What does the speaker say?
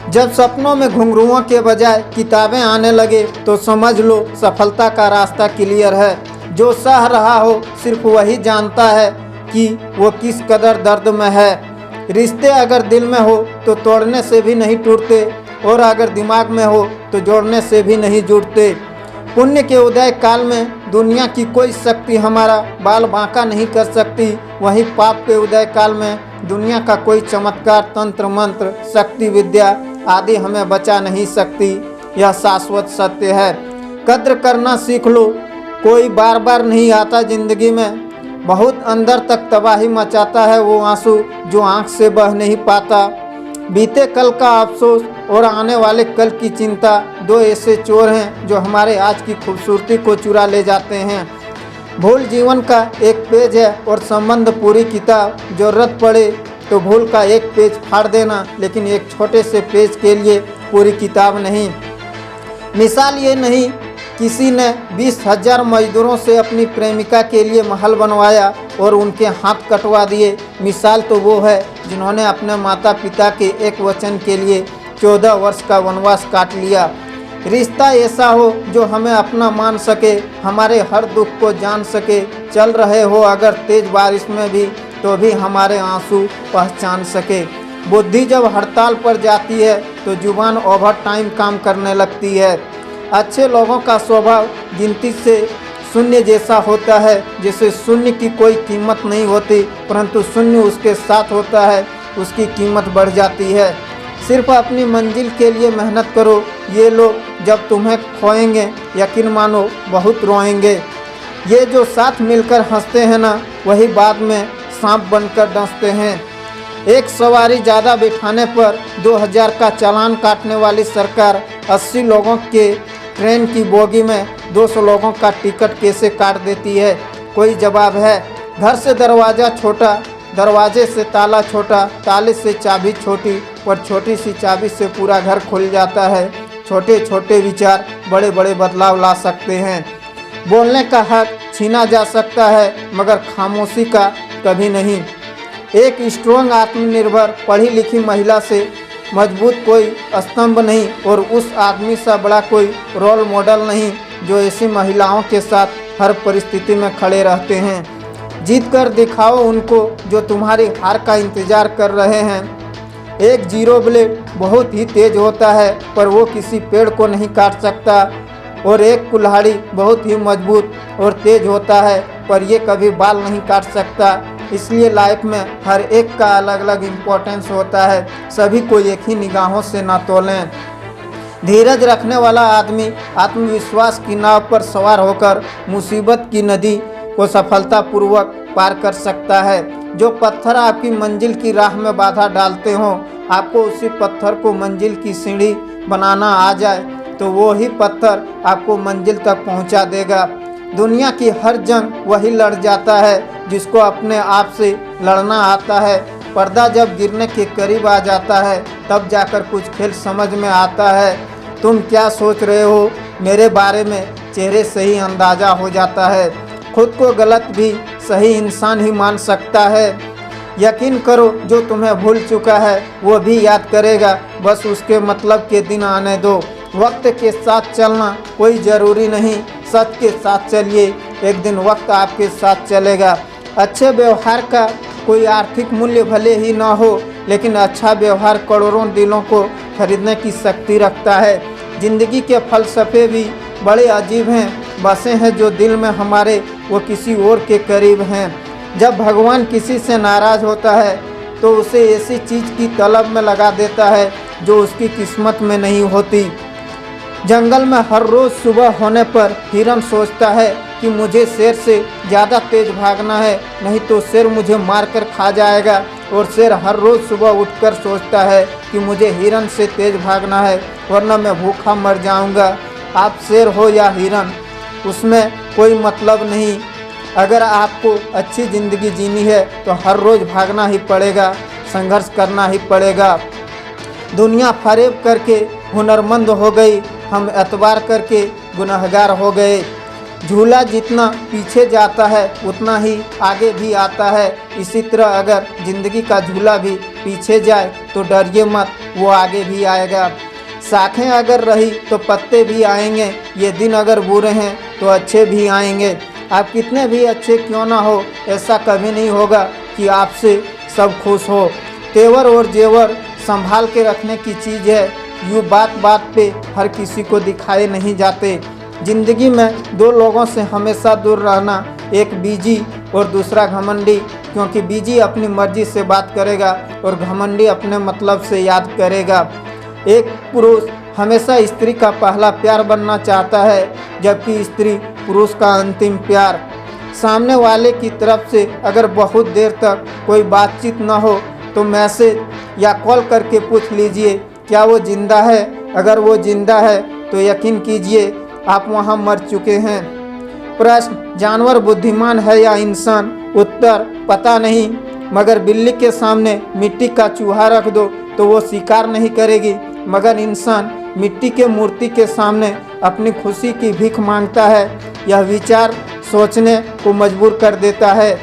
जब सपनों में घुंघरुओं के बजाय किताबें आने लगे तो समझ लो सफलता का रास्ता क्लियर है। जो सह रहा हो सिर्फ वही जानता है कि वो किस कदर दर्द में है। रिश्ते अगर दिल में हो तो तोड़ने से भी नहीं टूटते, और अगर दिमाग में हो तो जोड़ने से भी नहीं जुड़ते। पुण्य के उदय काल में दुनिया की कोई शक्ति हमारा बाल बांका नहीं कर सकती, वहीं पाप के उदय काल में दुनिया का कोई चमत्कार, तंत्र मंत्र, शक्ति विद्या आदि हमें बचा नहीं सकती। यह शाश्वत सत्य है। कद्र करना सीख लो। कोई बार बार नहीं आता जिंदगी में। बहुत अंदर तक तबाही मचाता है वो आंसू जो आंख से बह नहीं पाता। बीते कल का अफसोस और आने वाले कल की चिंता, दो ऐसे चोर हैं जो हमारे आज की खूबसूरती को चुरा ले जाते हैं। भूल जीवन का एक पेज है और संबंध पूरी किताब। जरूरत पड़े तो भूल का एक पेज फाड़ देना, लेकिन एक छोटे से पेज के लिए पूरी किताब नहीं। मिसाल ये नहीं, किसी ने 20,000 मजदूरों से अपनी प्रेमिका के लिए महल बनवाया और उनके हाथ कटवा दिए। मिसाल तो वो है जिन्होंने अपने माता पिता के एक वचन के लिए 14 वर्ष का वनवास काट लिया। रिश्ता ऐसा हो जो हमें अपना मान सके, हमारे हर दुख को जान सके। चल रहे हो अगर तेज बारिश में भी तो भी हमारे आंसू पहचान सके। बुद्धि जब हड़ताल पर जाती है तो जुबान ओवर टाइम काम करने लगती है। अच्छे लोगों का स्वभाव गिनती से शून्य जैसा होता है, जैसे शून्य की कोई कीमत नहीं होती, परंतु शून्य उसके साथ होता है उसकी कीमत बढ़ जाती है। सिर्फ अपनी मंजिल के लिए मेहनत करो। ये लोग जब तुम्हें खोएंगे यकीन मानो बहुत रोएंगे। ये जो साथ मिलकर हंसते हैं ना, वही बाद में सांप बनकर डंसते हैं। एक सवारी ज़्यादा बिठाने पर 2000 का चालान काटने वाली सरकार 80 लोगों के ट्रेन की बोगी में 200 लोगों का टिकट कैसे काट देती है? कोई जवाब है? घर से दरवाज़ा छोटा, दरवाजे से ताला छोटा, ताले से चाबी छोटी, पर छोटी सी चाबी से पूरा घर खुल जाता है। छोटे छोटे विचार बड़े बड़े बदलाव ला सकते हैं। बोलने का हक छीना जा सकता है, मगर खामोशी का कभी नहीं। एक स्ट्रॉन्ग आत्मनिर्भर पढ़ी लिखी महिला से मजबूत कोई स्तंभ नहीं, और उस आदमी सा बड़ा कोई रोल मॉडल नहीं जो ऐसी महिलाओं के साथ हर परिस्थिति में खड़े रहते हैं। जीत कर दिखाओ उनको जो तुम्हारी हार का इंतजार कर रहे हैं। एक जीरो ब्लेड बहुत ही तेज होता है, पर वो किसी पेड़ को नहीं काट सकता, और एक कुल्हाड़ी बहुत ही मजबूत और तेज होता है, पर ये कभी बाल नहीं काट सकता। इसलिए लाइफ में हर एक का अलग अलग इम्पोर्टेंस होता है। सभी को एक ही निगाहों से ना तोलें। धीरज रखने वाला आदमी आत्मविश्वास की नाव पर सवार होकर मुसीबत की नदी को सफलतापूर्वक पार कर सकता है। जो पत्थर आपकी मंजिल की राह में बाधा डालते हों, आपको उसी पत्थर को मंजिल की सीढ़ी बनाना आ जाए तो वो ही पत्थर आपको मंजिल तक पहुंचा देगा। दुनिया की हर जंग वही लड़ जाता है जिसको अपने आप से लड़ना आता है। पर्दा जब गिरने के करीब आ जाता है तब जाकर कुछ खेल समझ में आता है। तुम क्या सोच रहे हो मेरे बारे में चेहरे से ही अंदाज़ा हो जाता है। खुद को गलत भी सही इंसान ही मान सकता है। यकीन करो जो तुम्हें भूल चुका है वो भी याद करेगा, बस उसके मतलब के दिन आने दो। वक्त के साथ चलना कोई ज़रूरी नहीं, सच के साथ चलिए, एक दिन वक्त आपके साथ चलेगा। अच्छे व्यवहार का कोई आर्थिक मूल्य भले ही ना हो, लेकिन अच्छा व्यवहार करोड़ों दिलों को खरीदने की शक्ति रखता है। ज़िंदगी के फलसफे भी बड़े अजीब हैं। बसें हैं जो दिल में हमारे, वो किसी और के करीब हैं। जब भगवान किसी से नाराज़ होता है तो उसे ऐसी चीज़ की तलब में लगा देता है जो उसकी किस्मत में नहीं होती। जंगल में हर रोज़ सुबह होने पर हिरन सोचता है कि मुझे शेर से ज़्यादा तेज भागना है, नहीं तो शेर मुझे मारकर खा जाएगा। और शेर हर रोज़ सुबह उठकर सोचता है कि मुझे हिरन से तेज भागना है, वरना मैं भूखा मर जाऊंगा। आप शेर हो या हिरन, उसमें कोई मतलब नहीं। अगर आपको अच्छी ज़िंदगी जीनी है तो हर रोज़ भागना ही पड़ेगा, संघर्ष करना ही पड़ेगा। दुनिया फरेब करके हुनरमंद हो गई, हम एतबार करके गुनहगार हो गए। झूला जितना पीछे जाता है उतना ही आगे भी आता है। इसी तरह अगर ज़िंदगी का झूला भी पीछे जाए तो डरिए मत, वो आगे भी आएगा। शाखें अगर रही तो पत्ते भी आएंगे, ये दिन अगर बुरे हैं तो अच्छे भी आएंगे। आप कितने भी अच्छे क्यों ना हो, ऐसा कभी नहीं होगा कि आपसे सब खुश हो। तेवर और जेवर संभाल के रखने की चीज़ है, यूँ बात बात पे हर किसी को दिखाए नहीं जाते। ज़िंदगी में दो लोगों से हमेशा दूर रहना, एक बीजी और दूसरा घमंडी, क्योंकि बीजी अपनी मर्जी से बात करेगा और घमंडी अपने मतलब से याद करेगा। एक पुरुष हमेशा स्त्री का पहला प्यार बनना चाहता है, जबकि स्त्री पुरुष का अंतिम प्यार। सामने वाले की तरफ से अगर बहुत देर तक कोई बातचीत न हो तो मैसेज या कॉल करके पूछ लीजिए क्या वो जिंदा है। अगर वो जिंदा है तो यकीन कीजिए आप वहाँ मर चुके हैं। प्रश्न, जानवर बुद्धिमान है या इंसान? उत्तर, पता नहीं, मगर बिल्ली के सामने मिट्टी का चूहा रख दो तो वो शिकार नहीं करेगी, मगर इंसान मिट्टी के मूर्ति के सामने अपनी खुशी की भीख मांगता है। यह विचार सोचने को मजबूर कर देता है।